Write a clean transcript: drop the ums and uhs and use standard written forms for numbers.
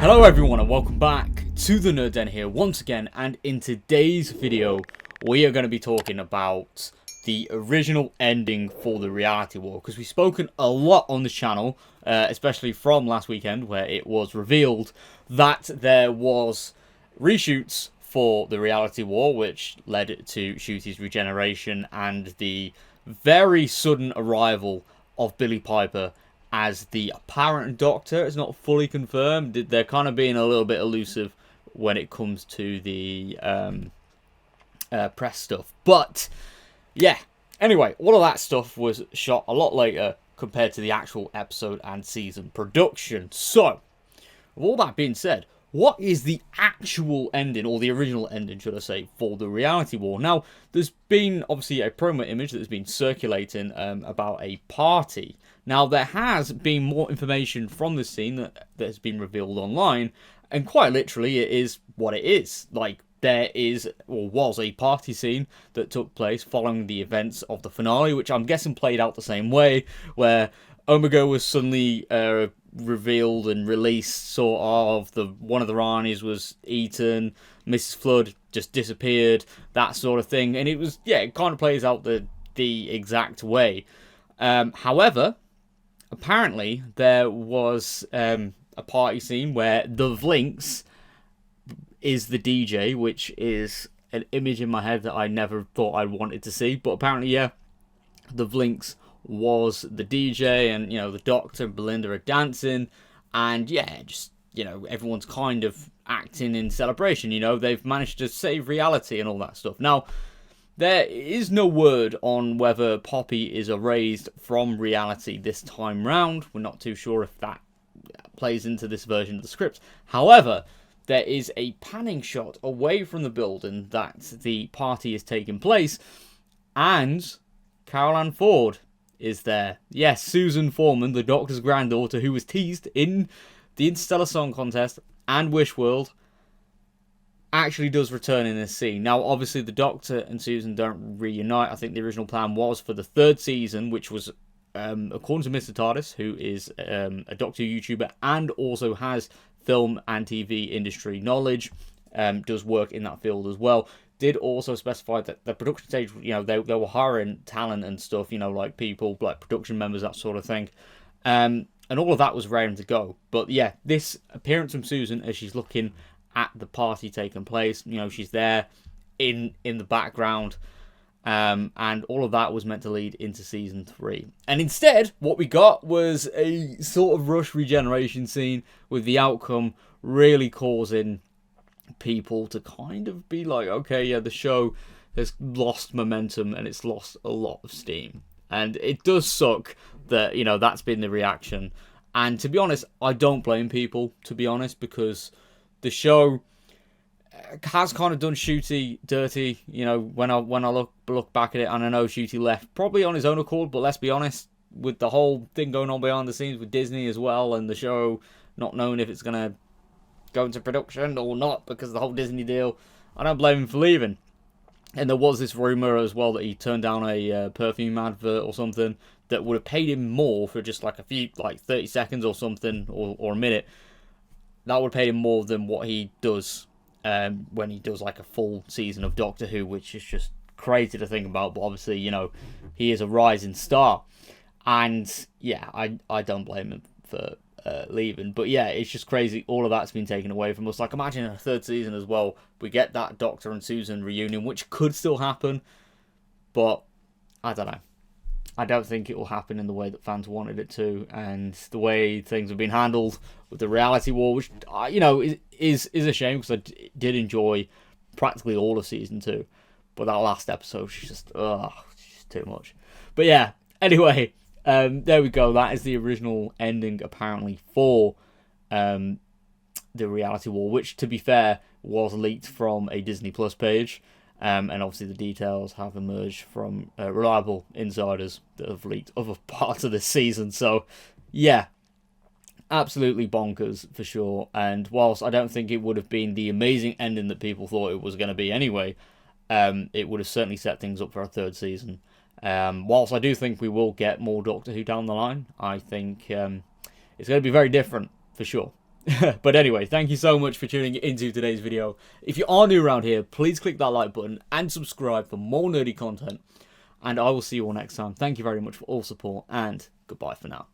Hello everyone and welcome back to the Nerd Den here once again, and in today's video we are going to be talking about the original ending for the reality war, because we've spoken a lot on this channel, especially from last weekend where it was revealed that there was reshoots for the reality war, which led to Shooty's regeneration and the very sudden arrival of Billie Piper as the apparent Doctor. It's not fully confirmed. They're kind of being a little bit elusive when it comes to the press stuff. But, yeah. Anyway, all of that stuff was shot a lot later compared to the actual episode and season production. So, with all that being said, what is the actual ending, or the original ending, should I say, for the reality war? Now, there's been, obviously, a promo image that's been circulating about a party. Now, there has been more information from this scene that has been revealed online, and quite literally, it is what it is. Like, there is, or was, a party scene that took place following the events of the finale, which I'm guessing played out the same way, where Omega was suddenly revealed and released, sort of. One of the Ranis was eaten, Mrs. Flood just disappeared, that sort of thing. And it was, yeah, it kind of plays out the exact way. However, apparently there was a party scene where the Vlinks is the DJ, which is an image in my head that I never thought I wanted to see. But apparently, yeah, the Vlinks was the DJ, and, you know, the Doctor and Belinda are dancing, and, yeah, just, you know, everyone's kind of acting in celebration. You know, they've managed to save reality and all that stuff. Now, there is no word on whether Poppy is erased from reality this time round. We're not too sure if that plays into this version of the script. However, there is a panning shot away from the building that the party is taking place, and Carol Ann Ford is there. Yes, Susan Foreman, the Doctor's granddaughter, who was teased in the Interstellar Song Contest and Wish World, actually does return in this scene. Now, obviously, the Doctor and Susan don't reunite. I think the original plan was for the third season, which was, according to Mr. TARDIS, who is a Doctor YouTuber and also has film and TV industry knowledge, does work in that field as well, did also specify that the production stage, you know, they were hiring talent and stuff, you know, like people, like production members, that sort of thing. And all of that was raring to go. But yeah, this appearance from Susan as she's looking at the party taking place, you know, she's there in the background. And all of that was meant to lead into season 3. And instead, what we got was a sort of rush regeneration scene, with the outcome really causing people to kind of be like, okay, yeah, the show has lost momentum and it's lost a lot of steam. And it does suck that, you know, that's been the reaction. And to be honest, I don't blame people, to be honest, because the show has kind of done Shooty dirty, you know, when I look back at it. And I know Shooty left probably on his own accord, but let's be honest, with the whole thing going on behind the scenes with Disney as well, and the show not knowing if it's going to go into production or not because of the whole Disney deal, I don't blame him for leaving. And there was this rumour as well that he turned down a perfume advert or something that would have paid him more for just like a few, like 30 seconds or something, or a minute. That would have paid him more than what he does when he does like a full season of Doctor Who, which is just crazy to think about. But obviously, you know, he is a rising star, and yeah, I don't blame him for leaving. But yeah, it's just crazy. All of that's been taken away from us. Like, imagine a third season as well. We get that Doctor and Susan reunion, which could still happen, but I don't know. I don't think it will happen in the way that fans wanted it to, and the way things have been handled with the reality war, which, you know, is a shame, because I did enjoy practically all of season 2, but that last episode was just, just too much. But yeah, anyway, there we go. That is the original ending, apparently, for the reality war, which, to be fair, was leaked from a Disney Plus page. And obviously the details have emerged from reliable insiders that have leaked other parts of this season. So, yeah, absolutely bonkers for sure. And whilst I don't think it would have been the amazing ending that people thought it was going to be anyway, it would have certainly set things up for a third season. Whilst I do think we will get more Doctor Who down the line, I think it's going to be very different for sure. But anyway, thank you so much for tuning into today's video. If you are new around here, please click that like button and subscribe for more nerdy content. And I will see you all next time. Thank you very much for all support, and goodbye for now.